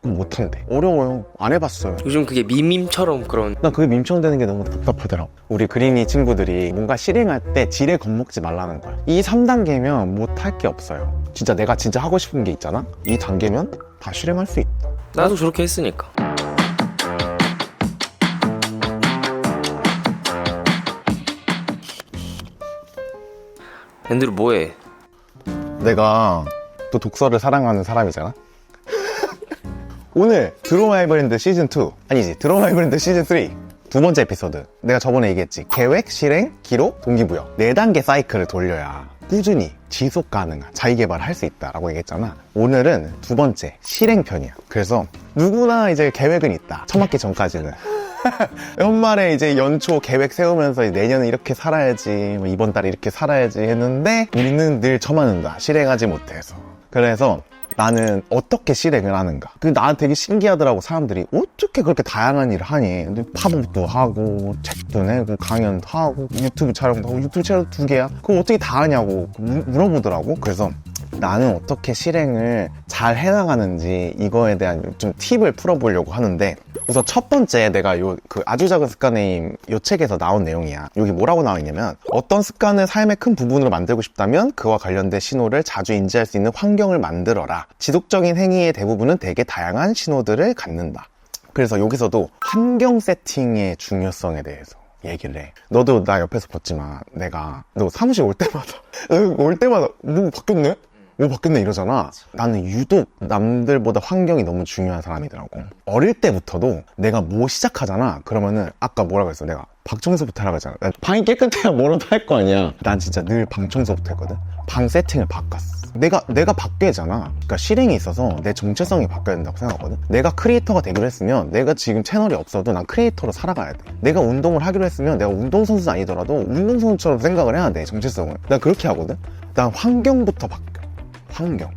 그럼 못한대. 어려워요. 안 해봤어요. 요즘 그게 밈처럼 그런. 난 그게 민청되는 게 너무 답답하더라고. 우리 그린이 친구들이 뭔가 실행할 때 지레 겁먹지 말라는 거야. 이 3단계면 못할 게 없어요. 진짜 내가 진짜 하고 싶은 게 있잖아? 이 단계면 다 실행할 수 있다. 나도 저렇게 했으니까. 앤드류 뭐해? 내가 또 독서를 사랑하는 사람이잖아? 오늘 드로마이 브랜드 시즌2 아니지 드로마이 브랜드 시즌3 두 번째 에피소드. 내가 저번에 얘기했지. 계획, 실행, 기록, 동기부여 4단계 사이클을 돌려야 꾸준히 지속 가능한 자기개발을 할 수 있다라고 얘기했잖아. 오늘은 두 번째 실행편이야. 그래서 누구나 이제 계획은 있다. 처맞기 전까지는. 연말에 이제 연초 계획 세우면서 내년은 이렇게 살아야지, 뭐 이번 달에 이렇게 살아야지 했는데 우리는 늘 처맞는다. 실행하지 못해서. 그래서 나는 어떻게 실행을 하는가. 나한테 되게 신기하더라고. 사람들이 어떻게 그렇게 다양한 일을 하니. 근데 팝업도 하고 책도 내고 강연도 하고 유튜브 촬영도 하고. 유튜브 촬영 2개야? 그거 어떻게 다 하냐고 물어보더라고. 그래서 나는 어떻게 실행을 잘 해나가는지 이거에 대한 좀 팁을 풀어보려고 하는데, 우선 첫 번째 내가 그 아주 작은 습관의 요 책에서 나온 내용이야. 여기 뭐라고 나와 있냐면, 어떤 습관을 삶의 큰 부분으로 만들고 싶다면 그와 관련된 신호를 자주 인지할 수 있는 환경을 만들어라. 지속적인 행위의 대부분은 되게 다양한 신호들을 갖는다. 그래서 여기서도 환경 세팅의 중요성에 대해서 얘기를 해. 너도 나 옆에서 봤지만 너 사무실 올 때마다 뭐 바뀌었네? 뭐 바뀌었네 이러잖아. 나는 유독 남들보다 환경이 너무 중요한 사람이더라고. 어릴 때부터도 내가 뭐 시작하잖아. 그러면은 아까 뭐라고 했어? 내가 방 청소부터 하라고 했잖아. 방이 깨끗해야 뭐라도 할 거 아니야. 난 진짜 늘 방 청소부터 했거든. 방 세팅을 바꿨어. 내가 바뀌잖아. 그러니까 실행이 있어서 내 정체성이 바뀌어야 된다고 생각하거든. 내가 크리에이터가 되기로 했으면 내가 지금 채널이 없어도 난 크리에이터로 살아가야 돼. 내가 운동을 하기로 했으면 내가 운동선수 아니더라도 운동선수처럼 생각을 해야 돼. 정체성을. 난 그렇게 하거든. 난 환경부터 바뀌어. 환경.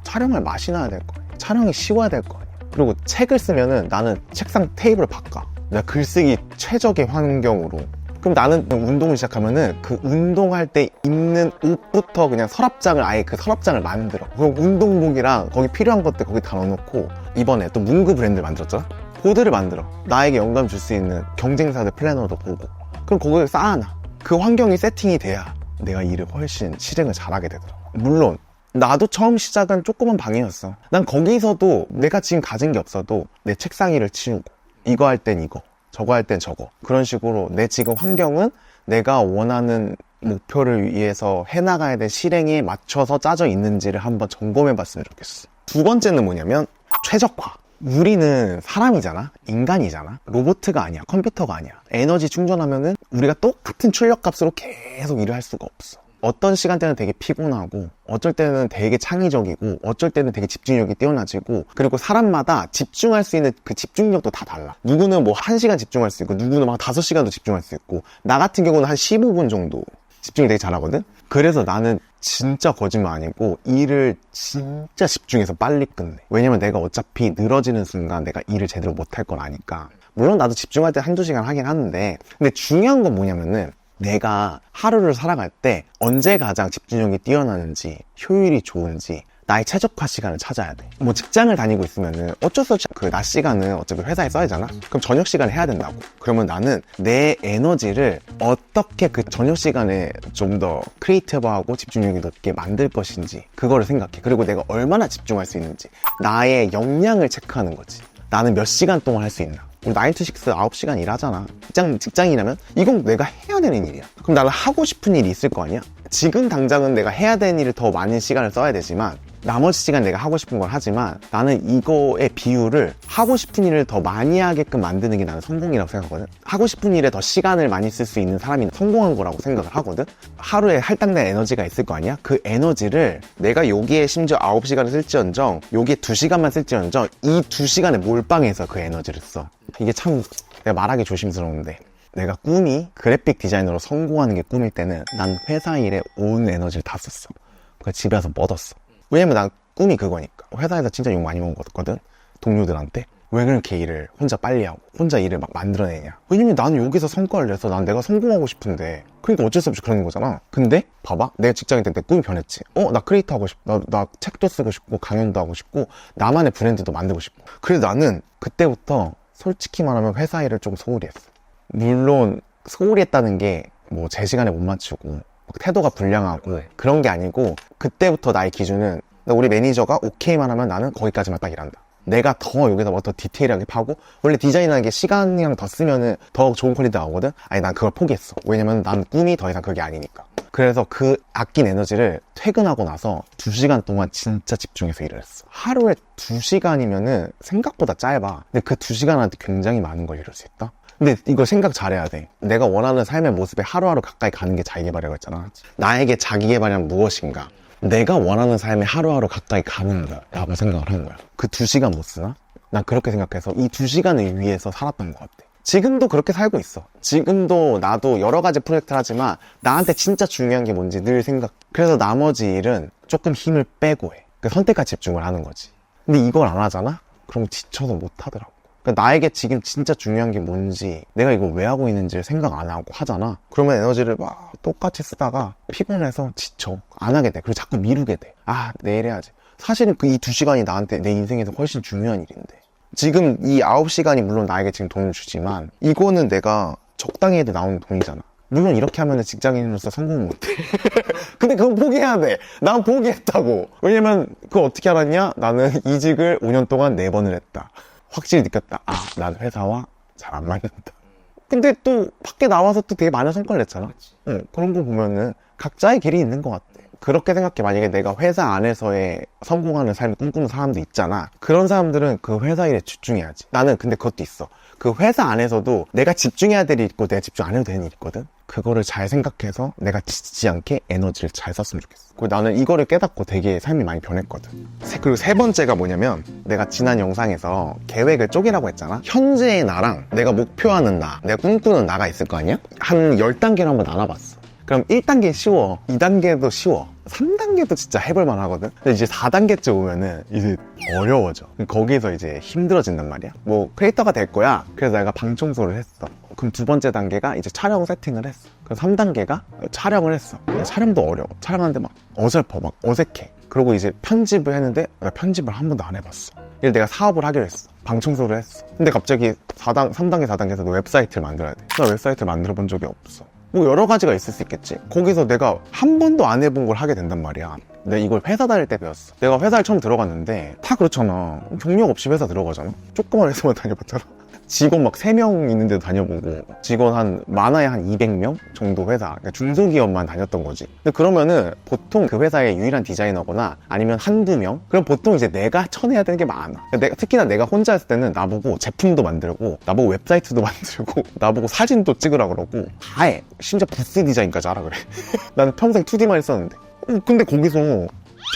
촬영할 맛이 나야 될 거 아니야. 촬영이 쉬워야 될 거 아니야. 그리고 책을 쓰면은 나는 책상 테이블을 바꿔. 내가 글쓰기 최적의 환경으로. 그럼 나는 운동을 시작하면은 그 운동할 때 입는 옷부터 그냥 서랍장을 아예 그 서랍장을 만들어. 그럼 운동복이랑 거기 필요한 것들 거기 다 넣어놓고, 이번에 또 문구 브랜드를 만들었잖아? 보드를 만들어. 나에게 영감 줄 수 있는 경쟁사들 플래너도 보고. 그럼 거기에 쌓아놔. 그 환경이 세팅이 돼야 내가 일을 훨씬 실행을 잘하게 되더라. 물론 나도 처음 시작은 조그만 방이었어. 난 거기서도 내가 지금 가진 게 없어도 내 책상 위를 치우고, 이거 할 땐 이거, 저거 할 땐 저거, 그런 식으로 내 지금 환경은 내가 원하는 목표를 위해서 해나가야 될 실행에 맞춰서 짜져 있는지를 한번 점검해 봤으면 좋겠어. 두 번째는 뭐냐면 최적화. 우리는 사람이잖아. 인간이잖아. 로봇가 아니야. 컴퓨터가 아니야. 에너지 충전하면은 우리가 똑같은 출력값으로 계속 일을 할 수가 없어. 어떤 시간대는 되게 피곤하고, 어쩔 때는 되게 창의적이고, 어쩔 때는 되게 집중력이 뛰어나지고, 그리고 사람마다 집중할 수 있는 그 집중력도 다 달라. 누구는 뭐 1시간 집중할 수 있고, 누구는 막 5시간도 집중할 수 있고, 나 같은 경우는 한 15분 정도 집중이 되게 잘하거든? 그래서 나는 진짜 거짓말 아니고 일을 진짜 집중해서 빨리 끝내. 왜냐면 내가 어차피 늘어지는 순간 내가 일을 제대로 못할 걸 아니까. 물론 나도 집중할 때 1-2시간 하긴 하는데, 근데 중요한 건 뭐냐면은 내가 하루를 살아갈 때 언제 가장 집중력이 뛰어나는지, 효율이 좋은지, 나의 최적화 시간을 찾아야 돼. 뭐 직장을 다니고 있으면은 어쩔 수 없이 그 낮 시간은 어차피 회사에 써야 되잖아? 그럼 저녁 시간에 해야 된다고. 그러면 나는 내 에너지를 어떻게 그 저녁 시간에 좀 더 크리에이티브하고 집중력이 높게 만들 것인지, 그거를 생각해. 그리고 내가 얼마나 집중할 수 있는지, 나의 역량을 체크하는 거지. 나는 몇 시간 동안 할 수 있나. 우리 9to6 9시간 일하잖아. 직장이라면 이건 내가 해야 되는 일이야. 그럼 나는 하고 싶은 일이 있을 거 아니야? 지금 당장은 내가 해야 되는 일을 더 많은 시간을 써야 되지만, 나머지 시간 내가 하고 싶은 걸 하지만, 나는 이거의 비율을 하고 싶은 일을 더 많이 하게끔 만드는 게 나는 성공이라고 생각하거든. 하고 싶은 일에 더 시간을 많이 쓸 수 있는 사람이 성공한 거라고 생각을 하거든. 하루에 할당된 에너지가 있을 거 아니야? 그 에너지를 내가 여기에 심지어 9시간을 쓸지언정, 여기에 2시간만 쓸지언정, 이 2시간에 몰빵해서 그 에너지를 써. 이게 참 내가 말하기 조심스러운데, 내가 꿈이 그래픽 디자이너로 성공하는 게 꿈일 때는 난 회사 일에 온 에너지를 다 썼어. 그래서 집에 와서 뻗었어. 왜냐면 난 꿈이 그거니까. 회사에서 진짜 욕 많이 먹었거든, 동료들한테. 왜 그렇게 일을 혼자 빨리 하고 혼자 일을 막 만들어내냐. 왜냐면 나는 여기서 성과를 내서 난 내가 성공하고 싶은데, 그러니까 어쩔 수 없이 그러는 거잖아. 근데 봐봐, 내가 직장인 때 내 꿈이 변했지. 나 크리에이터 하고 싶고, 나 책도 쓰고 싶고, 강연도 하고 싶고, 나만의 브랜드도 만들고 싶고. 그래서 나는 그때부터 솔직히 말하면 회사 일을 좀 소홀히 했어. 물론 소홀히 했다는 게 뭐 제 시간에 못 맞추고 태도가 불량하고 그런 게 아니고, 그때부터 나의 기준은 우리 매니저가 오케이만 하면 나는 거기까지만 딱 일한다. 내가 더 여기서 뭐 더 디테일하게 파고, 원래 디자인이라는 게 시간이랑 더 쓰면은 더 좋은 퀄리티 나오거든? 아니, 난 그걸 포기했어. 왜냐면 난 꿈이 더 이상 그게 아니니까. 그래서 그 아낀 에너지를 퇴근하고 나서 2시간 동안 진짜 집중해서 일을 했어. 하루에 2시간이면은 생각보다 짧아. 근데 그 2시간한테 굉장히 많은 걸 이룰 수 있다? 근데 이거 생각 잘해야 돼. 내가 원하는 삶의 모습에 하루하루 가까이 가는 게 자기개발이라고 했잖아. 나에게 자기개발이란 무엇인가? 내가 원하는 삶에 하루하루 가까이 가는 거라고 생각을 한 거야. 그 2시간 못 쓰나? 난 그렇게 생각해서 이 2시간을 위해서 살았던 것 같아. 지금도 그렇게 살고 있어. 지금도 나도 여러 가지 프로젝트를 하지만 나한테 진짜 중요한 게 뭔지 늘 생각. 그래서 나머지 일은 조금 힘을 빼고 해. 그 선택과 집중을 하는 거지. 근데 이걸 안 하잖아? 그럼 지쳐서 못 하더라고. 그러니까 나에게 지금 진짜 중요한 게 뭔지, 내가 이걸 왜 하고 있는지를 생각 안 하고 하잖아. 그러면 에너지를 막 똑같이 쓰다가 피곤해서 지쳐. 안 하게 돼. 그리고 자꾸 미루게 돼. 내일 해야지. 사실은 그 이 2시간이 나한테 내 인생에서 훨씬 중요한 일인데. 지금 이 9시간이 물론 나에게 지금 돈을 주지만, 이거는 내가 적당히 해도 나오는 돈이잖아. 물론 이렇게 하면 직장인으로서 성공 못해. 근데 그건 포기해야 돼. 난 포기했다고. 왜냐면 그거 어떻게 알았냐? 나는 이직을 5년 동안 4번을 했다. 확실히 느꼈다. 난 회사와 잘 안 맞는다. 근데 또 밖에 나와서 또 되게 많은 성과를 냈잖아. 그런 거 보면은 각자의 길이 있는 것 같아. 그렇게 생각해. 만약에 내가 회사 안에서의 성공하는 삶을 꿈꾸는 사람도 있잖아. 그런 사람들은 그 회사 일에 집중해야지. 나는 근데 그것도 있어. 그 회사 안에서도 내가 집중해야 될 일이 있고 내가 집중 안 해도 되는 일이 있거든. 그거를 잘 생각해서 내가 지치지 않게 에너지를 잘 썼으면 좋겠어. 그리고 나는 이거를 깨닫고 되게 삶이 많이 변했거든. 그리고 3번째가 뭐냐면, 내가 지난 영상에서 계획을 쪼개라고 했잖아. 현재의 나랑 내가 목표하는 나, 내가 꿈꾸는 나가 있을 거 아니야? 한 10단계를 한번 나눠봤어. 그럼 1단계 쉬워, 2단계도 쉬워, 3단계도 진짜 해볼만 하거든. 근데 이제 4단계쯤 오면은 이제 어려워져. 거기서 이제 힘들어진단 말이야. 뭐 크리에이터가 될 거야. 그래서 내가 방 청소를 했어. 그럼 2번째 단계가 이제 촬영 세팅을 했어. 그럼 3단계가 촬영을 했어. 촬영도 어려워. 촬영하는데 막 어설퍼, 막 어색해. 그리고 이제 편집을 했는데 내가 편집을 한 번도 안 해봤어. 이래서 내가 사업을 하기로 했어. 방 청소를 했어. 근데 갑자기 3단계, 4단계에서 너 웹사이트를 만들어야 돼. 나 웹사이트를 만들어 본 적이 없어. 뭐 여러 가지가 있을 수 있겠지. 거기서 내가 한 번도 안 해본 걸 하게 된단 말이야. 내가 이걸 회사 다닐 때 배웠어. 내가 회사를 처음 들어갔는데 다 그렇잖아. 경력 없이 회사 들어가잖아. 조그만 회사만 다녀봤잖아. 직원 막 3명 있는 데도 다녀보고, 직원 많아야 한 200명 정도 회사, 그러니까 중소기업만 다녔던 거지. 근데 그러면은 보통 그 회사의 유일한 디자이너거나 아니면 한두 명? 그럼 보통 이제 내가 쳐내야 되는 게 많아. 특히나 내가 혼자 했을 때는 나보고 제품도 만들고, 나보고 웹사이트도 만들고, 나보고 사진도 찍으라 그러고, 다 해. 심지어 부스 디자인까지 하라 그래. 나는 평생 2D만 했었는데. 근데 거기서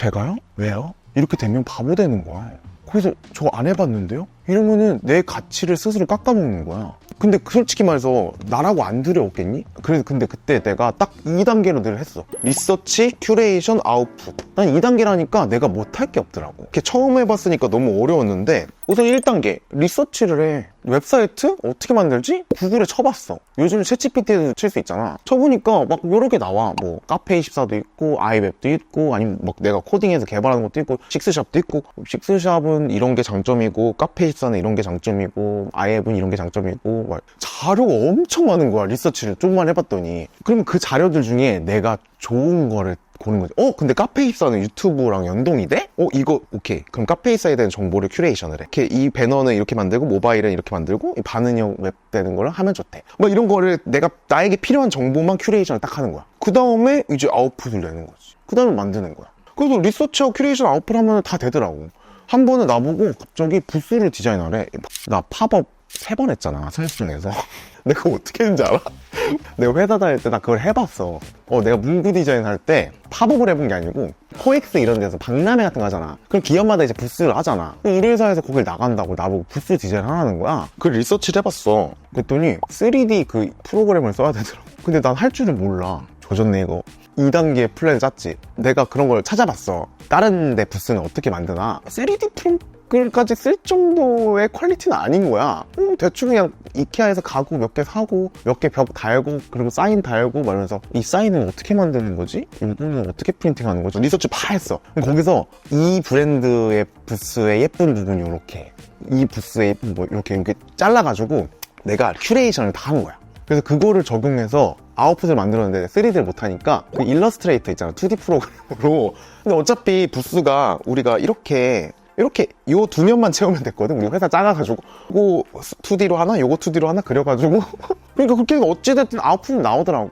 제가요? 왜요? 이렇게 되면 바보 되는 거야. 그래서 저 안 해봤는데요? 이러면은 내 가치를 스스로 깎아먹는 거야. 근데 솔직히 말해서 나라고 안 두려웠겠니? 근데 그때 내가 딱 2단계로 늘 했어. 리서치, 큐레이션, 아웃풋. 난 2단계라니까 내가 못할 게 없더라고. 이렇게 처음 해봤으니까 너무 어려웠는데, 우선 1단계 리서치를 해. 웹사이트? 어떻게 만들지? 구글에 쳐봤어. 요즘 챗GPT에도 칠 수 있잖아. 쳐보니까 막 여러 개 나와. 뭐 카페24도 있고, 아이웹도 있고, 아니면 막 내가 코딩해서 개발하는 것도 있고, 식스샵도 있고. 식스샵은 이런 게 장점이고, 카페24는 이런 게 장점이고, 아이웹은 이런 게 장점이고, 막 자료가 엄청 많은 거야. 리서치를 조금만 해봤더니. 그러면 그 자료들 중에 내가 좋은 거를 고른 거지. 근데 카페24는 유튜브랑 연동이 돼? 이거 오케이. 그럼 카페24에 대한 정보를 큐레이션을 해. 이렇게 이 배너는 이렇게 만들고, 모바일은 이렇게 만들고, 이 반응형 웹 되는 거를 하면 좋대. 뭐 이런 거를 내가 나에게 필요한 정보만 큐레이션을 딱 하는 거야. 그 다음에 이제 아웃풋을 내는 거지. 그 다음에 만드는 거야. 그래서 리서치와 큐레이션 아웃풋 하면 다 되더라고. 한 번은 나보고 갑자기 부스를 디자인하래. 나 팝업 3번 했잖아, 사회수중에서. 내가 어떻게 했는지 알아? 내가 회사 다닐 때 나 그걸 해봤어. 내가 문구 디자인 할 때 팝업을 해본 게 아니고 코엑스 이런 데서 박람회 같은 거 하잖아. 그럼 기업마다 이제 부스를 하잖아. 우리 회사에서 거길 나간다고 나보고 부스 디자인 하라는 거야. 그 리서치를 해봤어. 그랬더니 3D 그 프로그램을 써야 되더라고. 근데 난 할 줄은 몰라. 조졌네 이거. 2단계 플랜 짰지. 내가 그런 걸 찾아봤어. 다른 데 부스는 어떻게 만드나. 3D 댓글까지 쓸 정도의 퀄리티는 아닌 거야. 대충 그냥 이케아에서 가구 몇 개 사고 몇 개 벽 달고 그리고 사인 달고 말면서 이 사인은 어떻게 만드는 거지? 이거는 어떻게 프린팅하는 거지? 리서치 다 했어. 그럼 거기서 이 브랜드의 부스의 예쁜 부분 이렇게, 이 부스의 예쁜 뭐 이렇게 잘라가지고 내가 큐레이션을 다 한 거야. 그래서 그거를 적용해서 아웃풋을 만들었는데 3D를 못하니까 그 일러스트레이터 있잖아, 2D 프로그램으로. 근데 어차피 부스가 우리가 이렇게 요 두 면만 채우면 됐거든. 우리 회사 작아가지고 이거 2D로 하나 요거 2D로 하나 그려가지고 그러니까 그렇게 해서 어찌됐든 아웃풋이 나오더라고.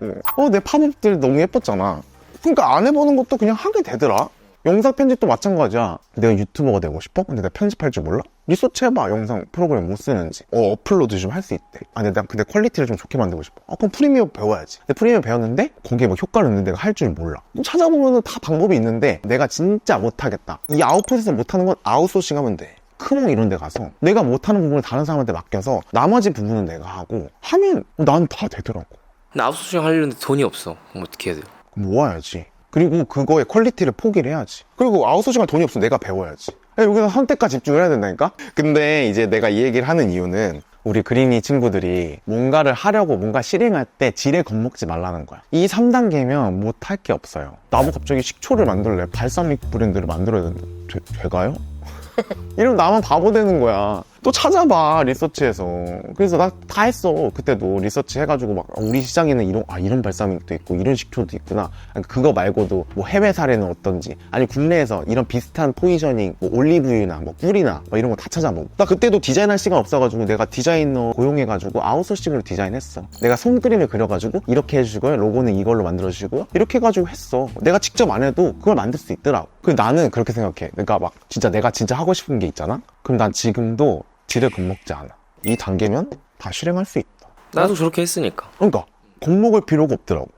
내 팝업들 너무 예뻤잖아. 그러니까 안 해보는 것도 그냥 하게 되더라. 영상 편집도 마찬가지야. 내가 유튜버가 되고 싶어? 근데 내가 편집할 줄 몰라? 리서치 해봐. 영상 프로그램 못 쓰는지. 업로드 좀 할 수 있대. 근데 퀄리티를 좀 좋게 만들고 싶어. 그럼 프리미어 배워야지. 근데 프리미어 배웠는데 거기에 뭐 효과를 넣는 내가 할 줄 몰라. 찾아보면 다 방법이 있는데 내가 진짜 못하겠다. 이 아웃풋에서 못하는 건 아웃소싱 하면 돼. 크몽 이런 데 가서 내가 못하는 부분을 다른 사람한테 맡겨서 나머지 부분은 내가 하고 하면 난 다 되더라고. 근데 아웃소싱 하려는데 돈이 없어. 그럼 어떻게 해야 돼요? 모아야지. 그리고 그거의 퀄리티를 포기를 해야지. 그리고 아웃소싱할 돈이 없으면 내가 배워야지. 여기서 선택과 집중을 해야 된다니까? 근데 이제 내가 이 얘기를 하는 이유는 우리 그린이 친구들이 뭔가를 하려고 뭔가 실행할 때 지레 겁먹지 말라는 거야. 이 3단계면 못할 게 없어요. 나도 갑자기 식초를 만들래. 발사믹 브랜드를 만들어야 되는데 돼가요? 이러면 나만 바보 되는 거야. 또 찾아봐, 리서치해서. 그래서 나 다 했어. 그때도 리서치 해가지고 막 우리 시장에는 이런 발사믹도 있고 이런 식초도 있구나. 그거 말고도 뭐 해외 사례는 어떤지, 아니 국내에서 이런 비슷한 포지셔닝, 뭐 올리브유나 뭐 꿀이나 뭐 이런 거 다 찾아보고. 나 그때도 디자인할 시간 없어가지고 내가 디자이너 고용해가지고 아웃소싱으로 디자인했어. 내가 손그림을 그려가지고 이렇게 해주시고요, 로고는 이걸로 만들어주시고요, 이렇게 해가지고 했어. 내가 직접 안 해도 그걸 만들 수 있더라고. 나는 그렇게 생각해. 그러니까 막 내가 진짜 하고 싶은 게 있잖아? 그럼 난 지금도 지레 겁먹지 않아. 이 단계면 다 실행할 수 있다. 나도 저렇게 했으니까. 그러니까 겁먹을 필요가 없더라고.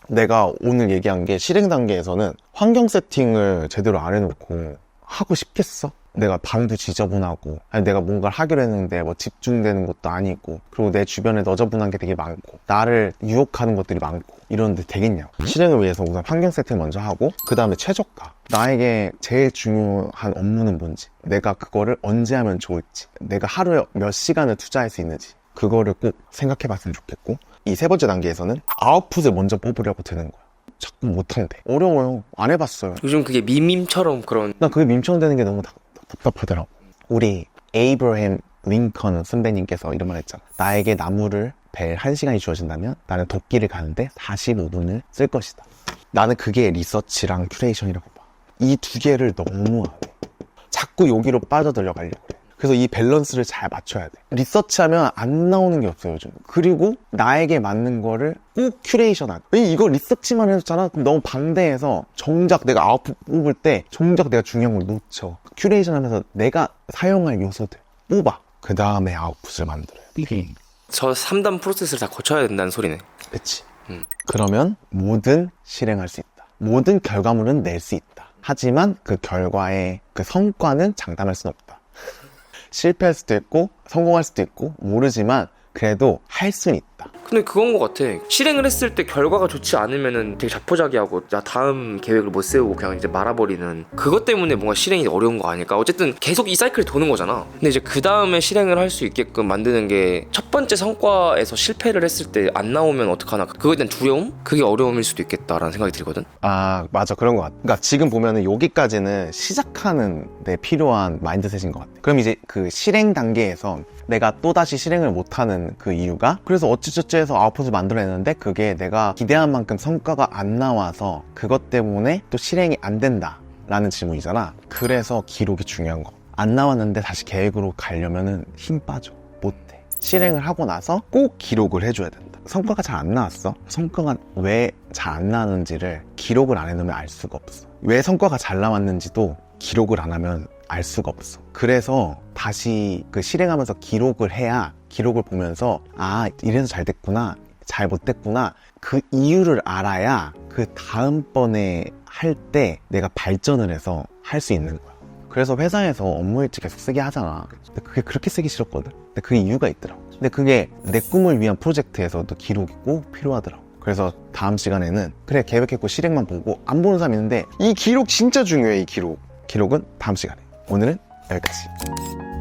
내가 오늘 얘기한 게 실행 단계에서는 환경 세팅을 제대로 안 해놓고 하고 싶겠어? 내가 방도 지저분하고, 아니 내가 뭔가를 하기로 했는데 뭐 집중되는 것도 아니고, 그리고 내 주변에 너저분한 게 되게 많고, 나를 유혹하는 것들이 많고 이러는데 되겠냐고. 실행을 위해서 우선 환경 세팅 먼저 하고, 그 다음에 최저가. 나에게 제일 중요한 업무는 뭔지, 내가 그거를 언제 하면 좋을지, 내가 하루에 몇 시간을 투자할 수 있는지, 그거를 꼭 생각해 봤으면 좋겠고, 이 세 번째 단계에서는 아웃풋을 먼저 뽑으려고 드는 거야. 자꾸 못한대. 어려워요. 안 해봤어요. 요즘 그게 밈처럼 그런. 난 그게 밈처럼 되는 게 너무 답답하더라고. 우리 에이브러햄 링컨 선배님께서 이런 말 했잖아. 나에게 나무를 벨 1시간이 주어진다면 나는 도끼를 가는데 45분을 쓸 것이다. 나는 그게 리서치랑 큐레이션이라고 봐. 이 두 개를 너무 안 해. 자꾸 여기로 빠져들려가려고 해. 그래서 이 밸런스를 잘 맞춰야 돼. 리서치하면 안 나오는 게 없어요, 요즘. 그리고 나에게 맞는 거를 꼭 큐레이션하고. 이거 리서치만 해줬잖아? 그럼 너무 방대해서 정작 내가 아웃풋 뽑을 때 정작 내가 중요한 걸 놓쳐. 큐레이션 하면서 내가 사용할 요소들 뽑아. 그 다음에 아웃풋을 만들어요. 저 3단 프로세스를 다 거쳐야 된다는 소리네. 그치. 그러면 뭐든 실행할 수 있다. 모든 결과물은 낼 수 있다. 하지만 그 결과의 그 성과는 장담할 수는 없다. 실패할 수도 있고 성공할 수도 있고 모르지만 그래도 할 수는 있다. 근데 그건 것 같아. 실행을 했을 때 결과가 좋지 않으면은 되게 자포자기하고 나 다음 계획을 못 세우고 그냥 이제 말아버리는, 그것 때문에 뭔가 실행이 어려운 거 아닐까. 어쨌든 계속 이 사이클이 도는 거잖아. 근데 이제 그 다음에 실행을 할 수 있게끔 만드는 게, 첫 번째 성과에서 실패를 했을 때 안 나오면 어떡하나, 그거에 대한 두려움? 그게 어려움일 수도 있겠다라는 생각이 들거든. 맞아, 그런 것 같아. 그러니까 지금 보면은 여기까지는 시작하는 데 필요한 마인드셋인 것 같아. 그럼 이제 그 실행 단계에서 내가 또다시 실행을 못하는 그 이유가, 그래서 어찌저찌 해서 아웃풋을 만들어냈는데 그게 내가 기대한 만큼 성과가 안 나와서 그것 때문에 또 실행이 안 된다 라는 질문이잖아. 그래서 기록이 중요한 거. 안 나왔는데 다시 계획으로 가려면은 힘 빠져. 못해. 실행을 하고 나서 꼭 기록을 해줘야 된다. 성과가 잘 안 나왔어. 성과가 왜 잘 안 나는지를 기록을 안 해놓으면 알 수가 없어. 왜 성과가 잘 나왔는지도 기록을 안 하면 알 수가 없어. 그래서 다시 그 실행하면서 기록을 해야, 기록을 보면서 이래서 잘 됐구나, 잘 못 됐구나, 그 이유를 알아야 그 다음번에 할 때 내가 발전을 해서 할 수 있는 거야. 그래서 회사에서 업무 일지 계속 쓰게 하잖아. 근데 그게 그렇게 쓰기 싫었거든. 근데 그 이유가 있더라고. 근데 그게 내 꿈을 위한 프로젝트에서도 기록이 꼭 필요하더라고. 그래서 다음 시간에는 그래 계획했고 실행만 보고 안 보는 사람이 있는데 이 기록 진짜 중요해. 이 기록은 다음 시간에. 오늘은 여기까지.